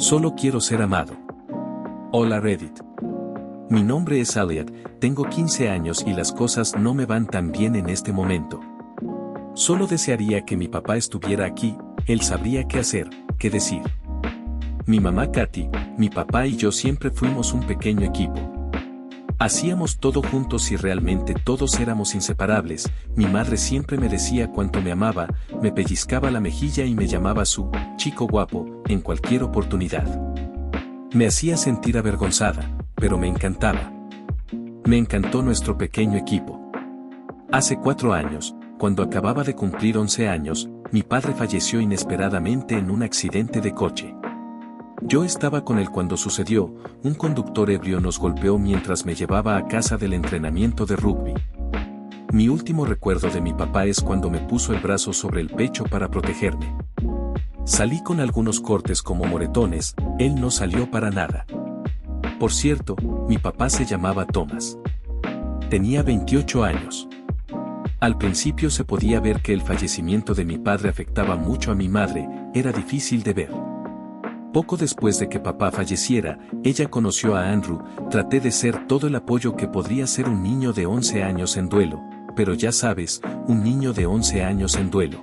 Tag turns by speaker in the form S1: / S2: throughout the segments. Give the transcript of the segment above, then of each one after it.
S1: Solo quiero ser amado. Hola Reddit. Mi nombre es Elliot, tengo 15 años y las cosas no me van tan bien en este momento. Solo desearía que mi papá estuviera aquí, él sabría qué hacer, qué decir. Mi mamá Katy, mi papá y yo siempre fuimos un pequeño equipo. Hacíamos todo juntos y realmente todos éramos inseparables. Mi madre siempre me decía cuánto me amaba, me pellizcaba la mejilla y me llamaba su chico guapo en cualquier oportunidad. Me hacía sentir avergonzada, pero me encantaba. Me encantó nuestro pequeño equipo. Hace 4 años, cuando acababa de cumplir 11 años, mi padre falleció inesperadamente en un accidente de coche. Yo estaba con él cuando sucedió, un conductor ebrio nos golpeó mientras me llevaba a casa del entrenamiento de rugby. Mi último recuerdo de mi papá es cuando me puso el brazo sobre el pecho para protegerme. Salí con algunos cortes como moretones, él no salió para nada. Por cierto, mi papá se llamaba Thomas. Tenía 28 años. Al principio se podía ver que el fallecimiento de mi padre afectaba mucho a mi madre, era difícil de ver. Poco después de que papá falleciera, ella conoció a Andrew, traté de ser todo el apoyo que podría ser un niño de 11 años en duelo, pero ya sabes, un niño de 11 años en duelo.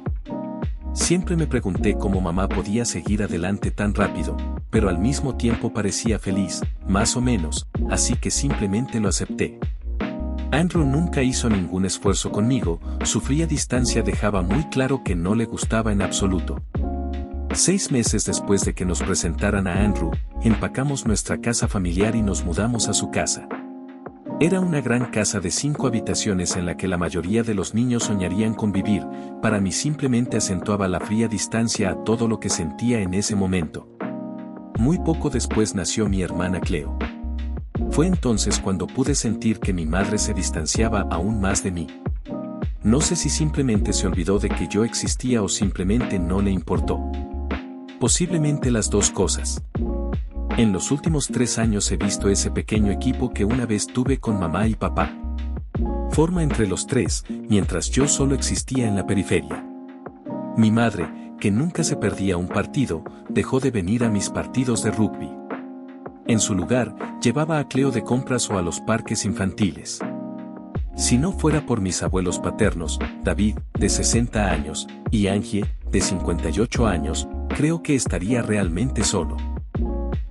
S1: Siempre me pregunté cómo mamá podía seguir adelante tan rápido, pero al mismo tiempo parecía feliz, más o menos, así que simplemente lo acepté. Andrew nunca hizo ningún esfuerzo conmigo, su fría distancia dejaba muy claro que no le gustaba en absoluto. 6 meses después de que nos presentaran a Andrew, empacamos nuestra casa familiar y nos mudamos a su casa. Era una gran casa de 5 habitaciones en la que la mayoría de los niños soñarían con vivir, para mí simplemente acentuaba la fría distancia a todo lo que sentía en ese momento. Muy poco después nació mi hermana Cleo. Fue entonces cuando pude sentir que mi madre se distanciaba aún más de mí. No sé si simplemente se olvidó de que yo existía o simplemente no le importó. Posiblemente las dos cosas. En los últimos 3 años he visto ese pequeño equipo que una vez tuve con mamá y papá. Forma entre los 3, mientras yo solo existía en la periferia. Mi madre, que nunca se perdía un partido, dejó de venir a mis partidos de rugby. En su lugar, llevaba a Cleo de compras o a los parques infantiles. Si no fuera por mis abuelos paternos, David, de 60 años, y Angie, de 58 años, creo que estaría realmente solo.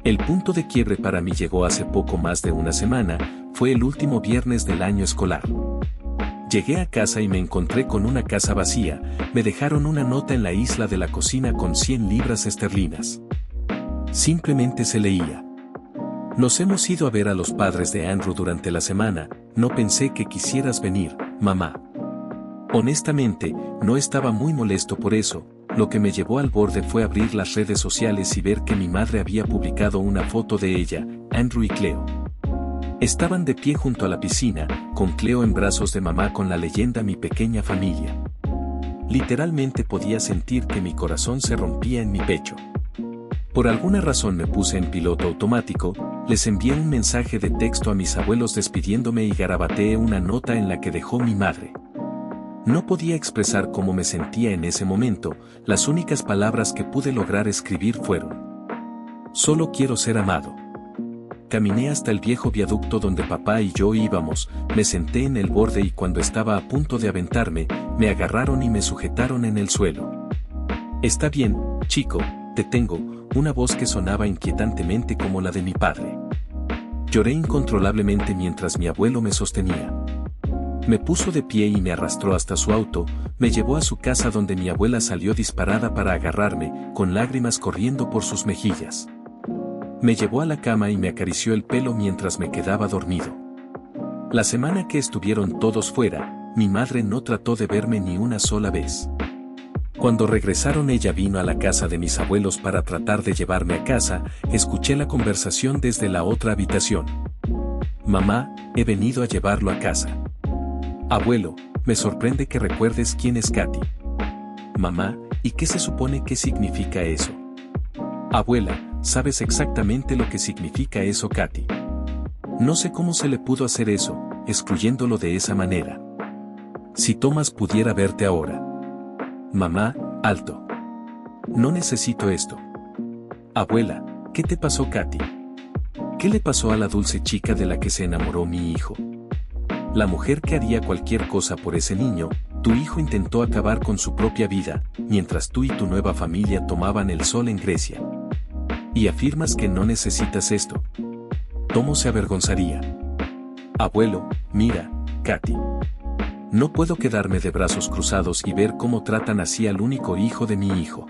S1: El punto de quiebre para mí llegó hace poco más de una semana, fue el último viernes del año escolar. Llegué a casa y me encontré con una casa vacía, me dejaron una nota en la isla de la cocina con 100 libras esterlinas. Simplemente se leía: nos hemos ido a ver a los padres de Andrew durante la semana, no pensé que quisieras venir, mamá. Honestamente, no estaba muy molesto por eso, lo que me llevó al borde fue abrir las redes sociales y ver que mi madre había publicado una foto de ella, Andrew y Cleo. Estaban de pie junto a la piscina, con Cleo en brazos de mamá con la leyenda Mi pequeña familia. Literalmente podía sentir que mi corazón se rompía en mi pecho. Por alguna razón me puse en piloto automático, les envié un mensaje de texto a mis abuelos despidiéndome y garabateé una nota en la que dejó mi madre. No podía expresar cómo me sentía en ese momento, las únicas palabras que pude lograr escribir fueron: solo quiero ser amado. Caminé hasta el viejo viaducto donde papá y yo íbamos, me senté en el borde y cuando estaba a punto de aventarme, me agarraron y me sujetaron en el suelo. Está bien, chico, te tengo, una voz que sonaba inquietantemente como la de mi padre. Lloré incontrolablemente mientras mi abuelo me sostenía. Me puso de pie y me arrastró hasta su auto, me llevó a su casa donde mi abuela salió disparada para agarrarme, con lágrimas corriendo por sus mejillas. Me llevó a la cama y me acarició el pelo mientras me quedaba dormido. La semana que estuvieron todos fuera, mi madre no trató de verme ni una sola vez. Cuando regresaron ella vino a la casa de mis abuelos para tratar de llevarme a casa, escuché la conversación desde la otra habitación. Mamá, he venido a llevarlo a casa. Abuelo, me sorprende que recuerdes quién es Katy. Mamá, ¿y qué se supone que significa eso? Abuela, sabes exactamente lo que significa eso, Katy. No sé cómo se le pudo hacer eso, excluyéndolo de esa manera. Si Thomas pudiera verte ahora. Mamá, alto. No necesito esto. Abuela, ¿Qué te pasó, Katy? ¿Qué le pasó a la dulce chica de la que se enamoró mi hijo? La mujer que haría cualquier cosa por ese niño, tu hijo intentó acabar con su propia vida, mientras tú y tu nueva familia tomaban el sol en Grecia. Y afirmas que no necesitas esto. Tomo se avergonzaría. Abuelo, mira, Katy. No puedo quedarme de brazos cruzados y ver cómo tratan así al único hijo de mi hijo.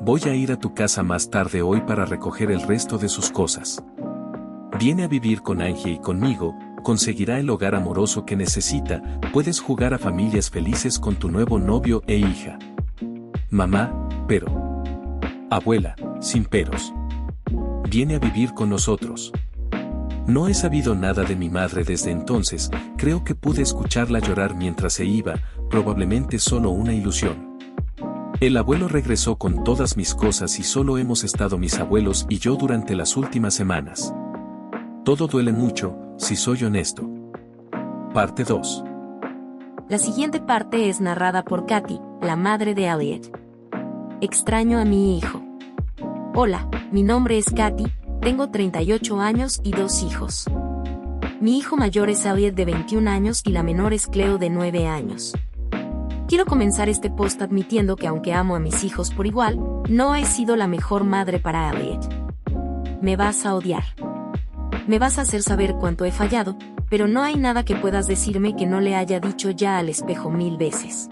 S1: Voy a ir a tu casa más tarde hoy para recoger el resto de sus cosas. Viene a vivir con Angie y conmigo, conseguirá el hogar amoroso que necesita, puedes jugar a familias felices con tu nuevo novio e hija. Mamá, pero. Abuela, sin peros. Viene a vivir con nosotros. No he sabido nada de mi madre desde entonces, creo que pude escucharla llorar mientras se iba, probablemente solo una ilusión. El abuelo regresó con todas mis cosas y solo hemos estado mis abuelos y yo durante las últimas semanas. Todo duele mucho, si soy honesto. Parte 2.
S2: La siguiente parte es narrada por Katy, la madre de Elliot. Extraño a mi hijo. Hola, mi nombre es Katy, tengo 38 años y 2 hijos. Mi hijo mayor es Elliot de 21 años y la menor es Cleo de 9 años. Quiero comenzar este post admitiendo que aunque amo a mis hijos por igual, no he sido la mejor madre para Elliot. Me vas a odiar. Me vas a hacer saber cuánto he fallado, pero no hay nada que puedas decirme que no le haya dicho ya al espejo 1000 veces.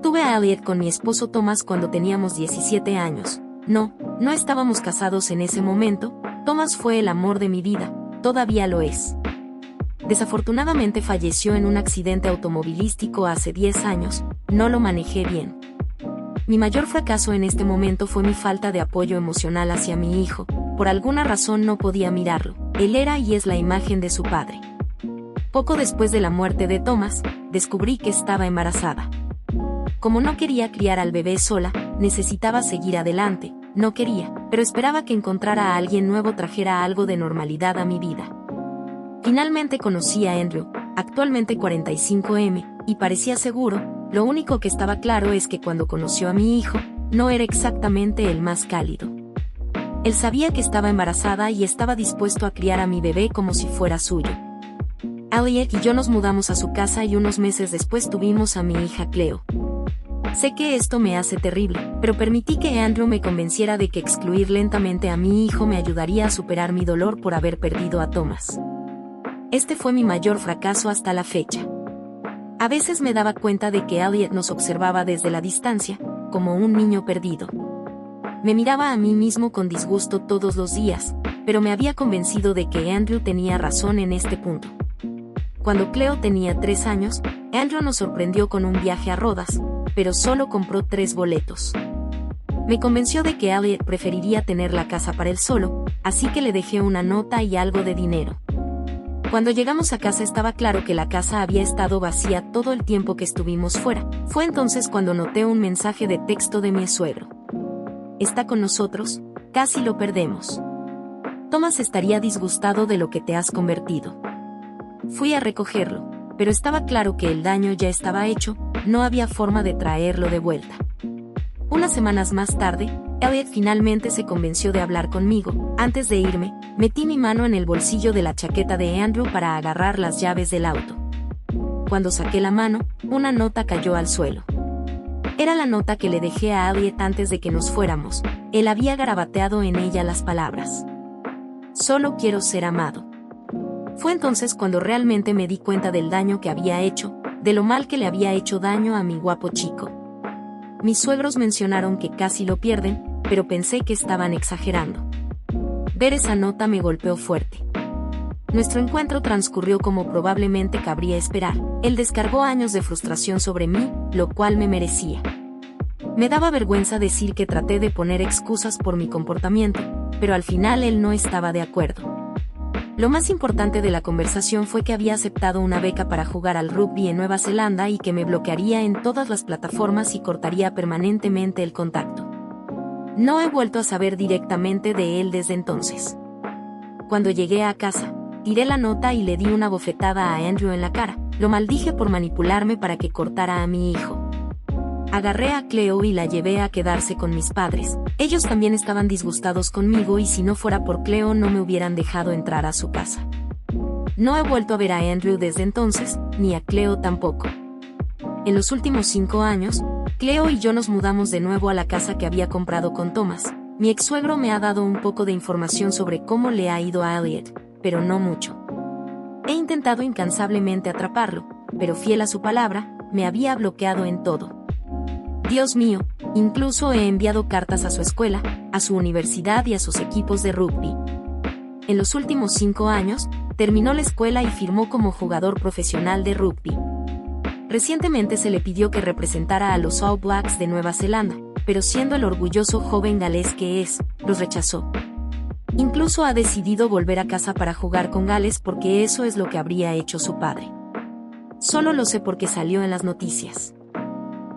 S2: Tuve a Elliot con mi esposo Thomas cuando teníamos 17 años. No estábamos casados en ese momento. Thomas fue el amor de mi vida, todavía lo es. Desafortunadamente falleció en un accidente automovilístico hace 10 años, no lo manejé bien. Mi mayor fracaso en este momento fue mi falta de apoyo emocional hacia mi hijo, por alguna razón no podía mirarlo, él era y es la imagen de su padre. Poco después de la muerte de Thomas, descubrí que estaba embarazada. Como no quería criar al bebé sola, necesitaba seguir adelante, no quería, pero esperaba que encontrara a alguien nuevo trajera algo de normalidad a mi vida. Finalmente conocí a Andrew, actualmente 45M, y parecía seguro, lo único que estaba claro es que cuando conoció a mi hijo, no era exactamente el más cálido. Él sabía que estaba embarazada y estaba dispuesto a criar a mi bebé como si fuera suyo. Elliot y yo nos mudamos a su casa y unos meses después tuvimos a mi hija Cleo. Sé que esto me hace terrible, pero permití que Andrew me convenciera de que excluir lentamente a mi hijo me ayudaría a superar mi dolor por haber perdido a Thomas. Este fue mi mayor fracaso hasta la fecha. A veces me daba cuenta de que Elliot nos observaba desde la distancia, como un niño perdido. Me miraba a mí mismo con disgusto todos los días, pero me había convencido de que Andrew tenía razón en este punto. Cuando Cleo tenía 3 años, Andrew nos sorprendió con un viaje a Rodas, pero solo compró 3 boletos. Me convenció de que Elliot preferiría tener la casa para él solo, así que le dejé una nota y algo de dinero. Cuando llegamos a casa estaba claro que la casa había estado vacía todo el tiempo que estuvimos fuera. Fue entonces cuando noté un mensaje de texto de mi suegro. Está con nosotros, casi lo perdemos. Thomas estaría disgustado de lo que te has convertido. Fui a recogerlo, pero estaba claro que el daño ya estaba hecho, no había forma de traerlo de vuelta. Unas semanas más tarde, Elliot finalmente se convenció de hablar conmigo. Antes de irme, metí mi mano en el bolsillo de la chaqueta de Andrew para agarrar las llaves del auto. Cuando saqué la mano, una nota cayó al suelo. Era la nota que le dejé a Elliot antes de que nos fuéramos. Él había garabateado en ella las palabras: solo quiero ser amado. Fue entonces cuando realmente me di cuenta del daño que había hecho, de lo mal que le había hecho daño a mi guapo chico. Mis suegros mencionaron que casi lo pierden, pero pensé que estaban exagerando. Ver esa nota me golpeó fuerte. Nuestro encuentro transcurrió como probablemente cabría esperar. Él descargó años de frustración sobre mí, lo cual me merecía. Me daba vergüenza decir que traté de poner excusas por mi comportamiento, pero al final él no estaba de acuerdo. Lo más importante de la conversación fue que había aceptado una beca para jugar al rugby en Nueva Zelanda y que me bloquearía en todas las plataformas y cortaría permanentemente el contacto. No he vuelto a saber directamente de él desde entonces. Cuando llegué a casa, tiré la nota y le di una bofetada a Andrew en la cara. Lo maldije por manipularme para que cortara a mi hijo. Agarré a Cleo y la llevé a quedarse con mis padres. Ellos también estaban disgustados conmigo y si no fuera por Cleo no me hubieran dejado entrar a su casa. No he vuelto a ver a Andrew desde entonces, ni a Cleo tampoco. En los últimos 5 años, Cleo y yo nos mudamos de nuevo a la casa que había comprado con Thomas. Mi ex-suegro me ha dado un poco de información sobre cómo le ha ido a Elliot, pero no mucho. He intentado incansablemente atraparlo, pero fiel a su palabra, me había bloqueado en todo. Dios mío, incluso he enviado cartas a su escuela, a su universidad y a sus equipos de rugby. En los últimos 5 años, terminó la escuela y firmó como jugador profesional de rugby. Recientemente se le pidió que representara a los All Blacks de Nueva Zelanda, pero siendo el orgulloso joven galés que es, los rechazó. Incluso ha decidido volver a casa para jugar con Gales porque eso es lo que habría hecho su padre. Solo lo sé porque salió en las noticias.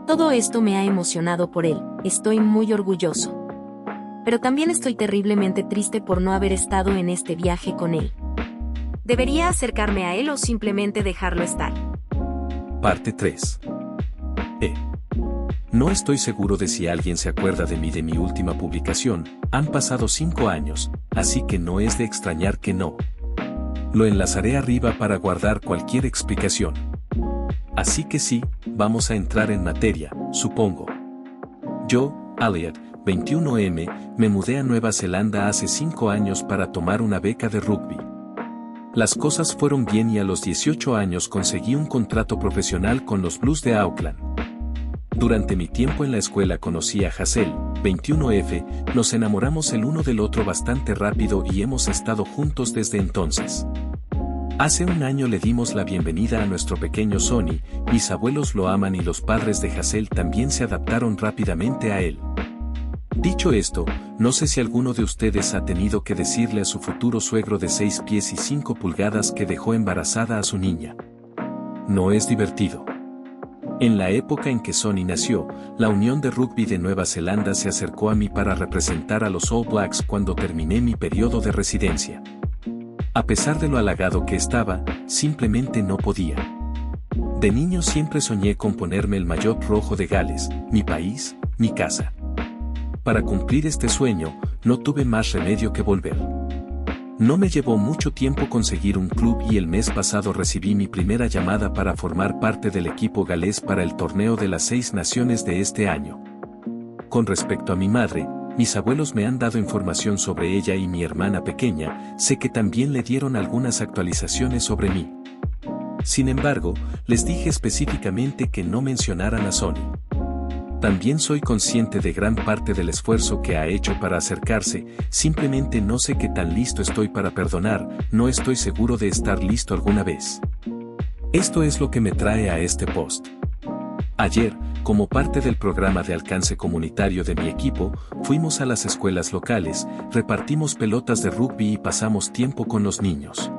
S2: Todo esto me ha emocionado por él, estoy muy orgulloso. Pero también estoy terriblemente triste por no haber estado en este viaje con él. ¿Debería acercarme a él o simplemente dejarlo estar?
S1: Parte 3. No estoy seguro de si alguien se acuerda de mi última publicación, han pasado 5 años, así que no es de extrañar que no. Lo enlazaré arriba para guardar cualquier explicación. Así que sí, vamos a entrar en materia, supongo. Yo, Elliot, 21M, me mudé a Nueva Zelanda hace 5 años para tomar una beca de rugby. Las cosas fueron bien y a los 18 años conseguí un contrato profesional con los Blues de Auckland. Durante mi tiempo en la escuela conocí a Hazel, 21F, nos enamoramos el uno del otro bastante rápido y hemos estado juntos desde entonces. Hace un año le dimos la bienvenida a nuestro pequeño Sonny, mis abuelos lo aman y los padres de Hazel también se adaptaron rápidamente a él. Dicho esto, no sé si alguno de ustedes ha tenido que decirle a su futuro suegro de 6 pies y 5 pulgadas que dejó embarazada a su niña. No es divertido. En la época en que Sonny nació, la Unión de Rugby de Nueva Zelanda se acercó a mí para representar a los All Blacks cuando terminé mi periodo de residencia. A pesar de lo halagado que estaba, simplemente no podía. De niño siempre soñé con ponerme el maillot rojo de Gales, mi país, mi casa. Para cumplir este sueño, no tuve más remedio que volver. No me llevó mucho tiempo conseguir un club y el mes pasado recibí mi primera llamada para formar parte del equipo galés para el torneo de las 6 naciones de este año. Con respecto a mi madre, mis abuelos me han dado información sobre ella y mi hermana pequeña, sé que también le dieron algunas actualizaciones sobre mí. Sin embargo, les dije específicamente que no mencionaran a Sonny. También soy consciente de gran parte del esfuerzo que ha hecho para acercarse, simplemente no sé qué tan listo estoy para perdonar, no estoy seguro de estar listo alguna vez. Esto es lo que me trae a este post. Ayer, como parte del programa de alcance comunitario de mi equipo, fuimos a las escuelas locales, repartimos pelotas de rugby y pasamos tiempo con los niños.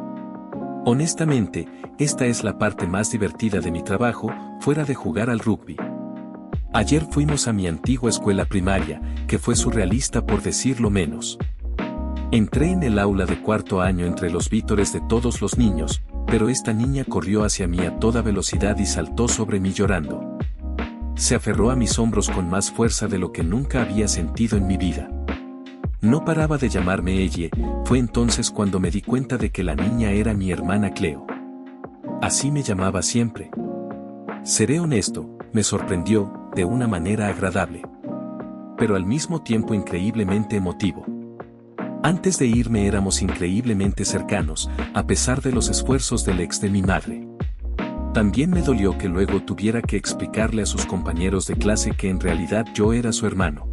S1: Honestamente, esta es la parte más divertida de mi trabajo, fuera de jugar al rugby. Ayer fuimos a mi antigua escuela primaria, que fue surrealista por decirlo menos. Entré en el aula de 4º año entre los vítores de todos los niños, pero esta niña corrió hacia mí a toda velocidad y saltó sobre mí llorando. Se aferró a mis hombros con más fuerza de lo que nunca había sentido en mi vida. No paraba de llamarme ella, fue entonces cuando me di cuenta de que la niña era mi hermana Cleo. Así me llamaba siempre. Seré honesto, me sorprendió, de una manera agradable. Pero al mismo tiempo increíblemente emotivo. Antes de irme éramos increíblemente cercanos, a pesar de los esfuerzos del ex de mi madre. También me dolió que luego tuviera que explicarle a sus compañeros de clase que en realidad yo era su hermano.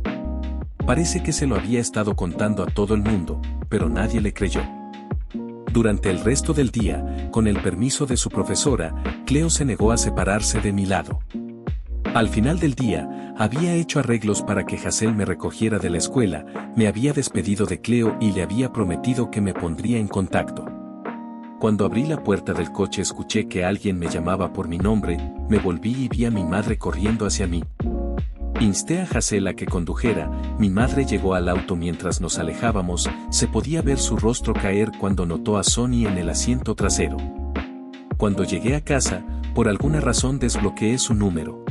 S1: Parece que se lo había estado contando a todo el mundo, pero nadie le creyó. Durante el resto del día, con el permiso de su profesora, Cleo se negó a separarse de mi lado. Al final del día, había hecho arreglos para que Hazel me recogiera de la escuela, me había despedido de Cleo y le había prometido que me pondría en contacto. Cuando abrí la puerta del coche escuché que alguien me llamaba por mi nombre, me volví y vi a mi madre corriendo hacia mí. Insté a Hazel a que condujera, mi madre llegó al auto mientras nos alejábamos, se podía ver su rostro caer cuando notó a Sonny en el asiento trasero. Cuando llegué a casa, por alguna razón desbloqueé su número.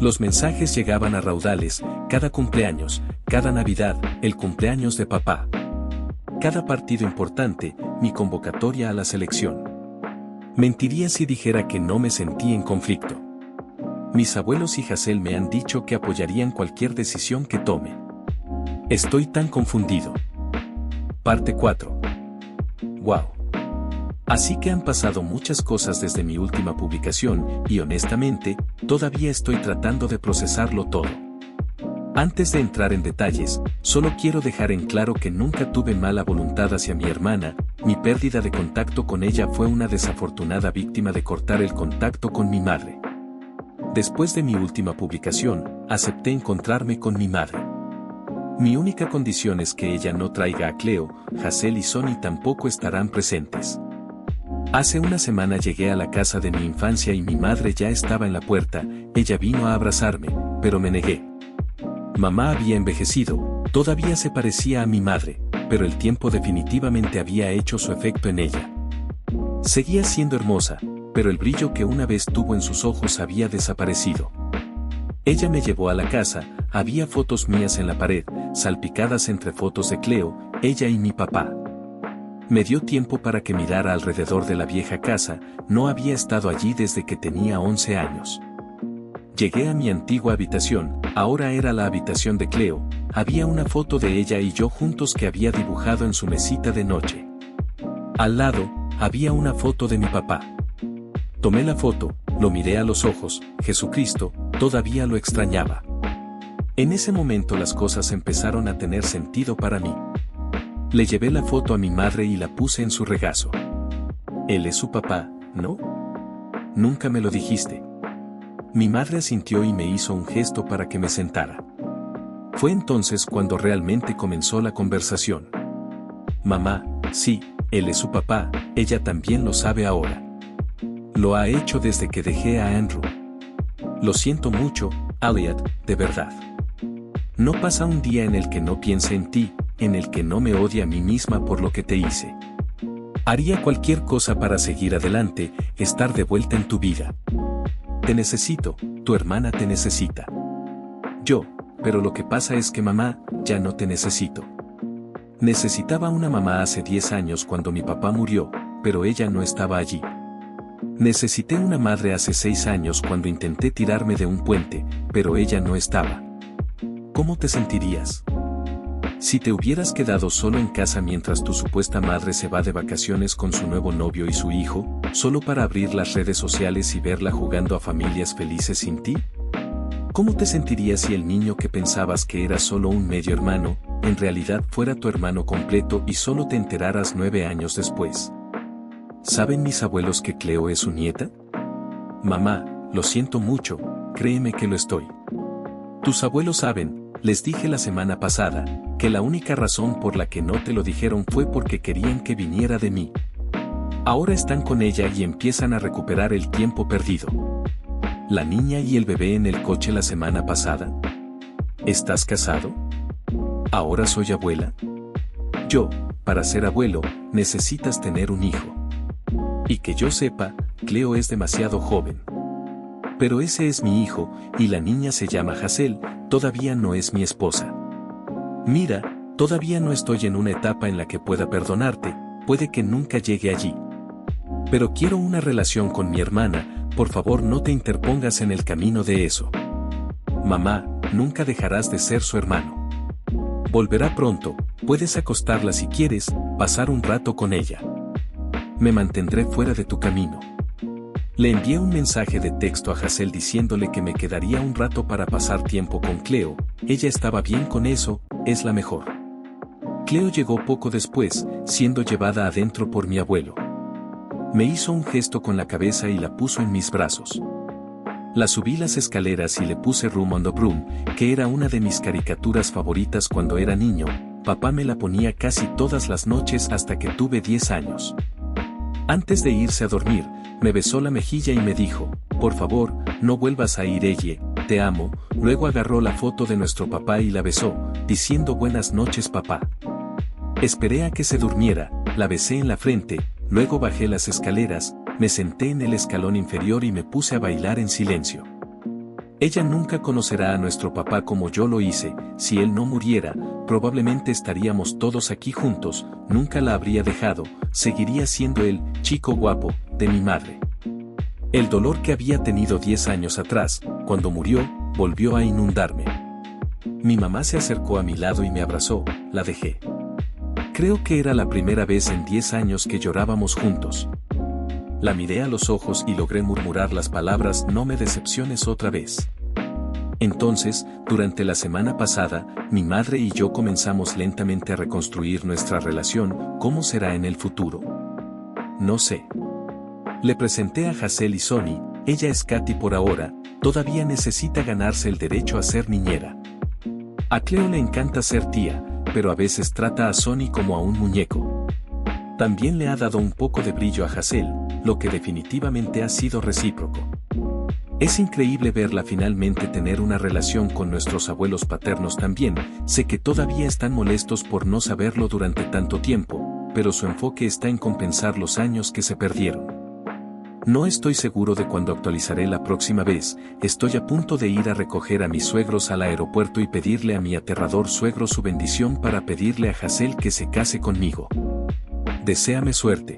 S1: Los mensajes llegaban a raudales, cada cumpleaños, cada Navidad, el cumpleaños de papá. Cada partido importante, mi convocatoria a la selección. Mentiría si dijera que no me sentí en conflicto. Mis abuelos y Hazel me han dicho que apoyarían cualquier decisión que tome. Estoy tan confundido. Parte 4. Wow. Así que han pasado muchas cosas desde mi última publicación, y honestamente, todavía estoy tratando de procesarlo todo. Antes de entrar en detalles, solo quiero dejar en claro que nunca tuve mala voluntad hacia mi hermana, mi pérdida de contacto con ella fue una desafortunada víctima de cortar el contacto con mi madre. Después de mi última publicación, acepté encontrarme con mi madre. Mi única condición es que ella no traiga a Cleo, Hazel y Sonny tampoco estarán presentes. Hace una semana llegué a la casa de mi infancia y mi madre ya estaba en la puerta, ella vino a abrazarme, pero me negué. Mamá había envejecido, todavía se parecía a mi madre, pero el tiempo definitivamente había hecho su efecto en ella. Seguía siendo hermosa, pero el brillo que una vez tuvo en sus ojos había desaparecido. Ella me llevó a la casa, había fotos mías en la pared, salpicadas entre fotos de Cleo, ella y mi papá. Me dio tiempo para que mirara alrededor de la vieja casa, no había estado allí desde que tenía 11 años. Llegué a mi antigua habitación, ahora era la habitación de Cleo, había una foto de ella y yo juntos que había dibujado en su mesita de noche. Al lado, había una foto de mi papá. Tomé la foto, lo miré a los ojos, Jesucristo, todavía lo extrañaba. En ese momento las cosas empezaron a tener sentido para mí. Le llevé la foto a mi madre y la puse en su regazo. Él es su papá, ¿no? Nunca me lo dijiste. Mi madre asintió y me hizo un gesto para que me sentara. Fue entonces cuando realmente comenzó la conversación. Mamá, sí, él es su papá, ella también lo sabe ahora. Lo ha hecho desde que dejé a Andrew. Lo siento mucho, Elliot, de verdad. No pasa un día en el que no piense en ti, en el que no me odie a mí misma por lo que te hice. Haría cualquier cosa para seguir adelante, estar de vuelta en tu vida. Te necesito, tu hermana te necesita. Pero lo que pasa es que mamá, ya no te necesito. Necesitaba una mamá hace 10 años cuando mi papá murió, pero ella no estaba allí. Necesité una madre hace 6 años cuando intenté tirarme de un puente, pero ella no estaba. ¿Cómo te sentirías? Si te hubieras quedado solo en casa mientras tu supuesta madre se va de vacaciones con su nuevo novio y su hijo, solo para abrir las redes sociales y verla jugando a familias felices sin ti? ¿Cómo te sentirías si el niño que pensabas que era solo un medio hermano, en realidad fuera tu hermano completo y solo te enteraras 9 años después? ¿Saben mis abuelos que Cleo es su nieta? Mamá, lo siento mucho, créeme que lo estoy. Tus abuelos saben, les dije la semana pasada, que la única razón por la que no te lo dijeron fue porque querían que viniera de mí. Ahora están con ella y empiezan a recuperar el tiempo perdido. La niña y el bebé en el coche la semana pasada. ¿Estás casado? ¿Ahora soy abuela? Para ser abuelo, necesitas tener un hijo. Y que yo sepa, Cleo es demasiado joven. Pero ese es mi hijo, y la niña se llama Hazel, todavía no es mi esposa. Mira, todavía no estoy en una etapa en la que pueda perdonarte, puede que nunca llegue allí. Pero quiero una relación con mi hermana, por favor no te interpongas en el camino de eso. Mamá, nunca dejarás de ser su hermano. Volverá pronto, puedes acostarla si quieres, pasar un rato con ella. Me mantendré fuera de tu camino. Le envié un mensaje de texto a Hazel diciéndole que me quedaría un rato para pasar tiempo con Cleo, ella estaba bien con eso, es la mejor. Cleo llegó poco después, siendo llevada adentro por mi abuelo. Me hizo un gesto con la cabeza y la puso en mis brazos. La subí las escaleras y le puse Room on the Broom, que era una de mis caricaturas favoritas cuando era niño, papá me la ponía casi todas las noches hasta que tuve 10 años. Antes de irse a dormir, me besó la mejilla y me dijo, por favor, no vuelvas a ir ella, te amo, luego agarró la foto de nuestro papá y la besó, diciendo buenas noches papá. Esperé a que se durmiera, la besé en la frente, luego bajé las escaleras, me senté en el escalón inferior y me puse a bailar en silencio. Ella nunca conocerá a nuestro papá como yo lo hice. Si él no muriera, probablemente estaríamos todos aquí juntos, nunca la habría dejado, seguiría siendo el chico guapo de mi madre. El dolor que había tenido 10 años atrás, cuando murió, volvió a inundarme. Mi mamá se acercó a mi lado y me abrazó, la dejé. Creo que era la primera vez en 10 años que llorábamos juntos. La miré a los ojos y logré murmurar las palabras: no me decepciones otra vez. Entonces, durante la semana pasada, mi madre y yo comenzamos lentamente a reconstruir nuestra relación. ¿Cómo será en el futuro? No sé. Le presenté a Hazel y Sonny. Ella es Katy por ahora, todavía necesita ganarse el derecho a ser niñera. A Cleo le encanta ser tía, pero a veces trata a Sonny como a un muñeco. También le ha dado un poco de brillo a Hazel, lo que definitivamente ha sido recíproco. Es increíble verla finalmente tener una relación con nuestros abuelos paternos también. Sé que todavía están molestos por no saberlo durante tanto tiempo, pero su enfoque está en compensar los años que se perdieron. No estoy seguro de cuándo actualizaré la próxima vez. Estoy a punto de ir a recoger a mis suegros al aeropuerto y pedirle a mi aterrador suegro su bendición para pedirle a Hazel que se case conmigo. Deséame suerte.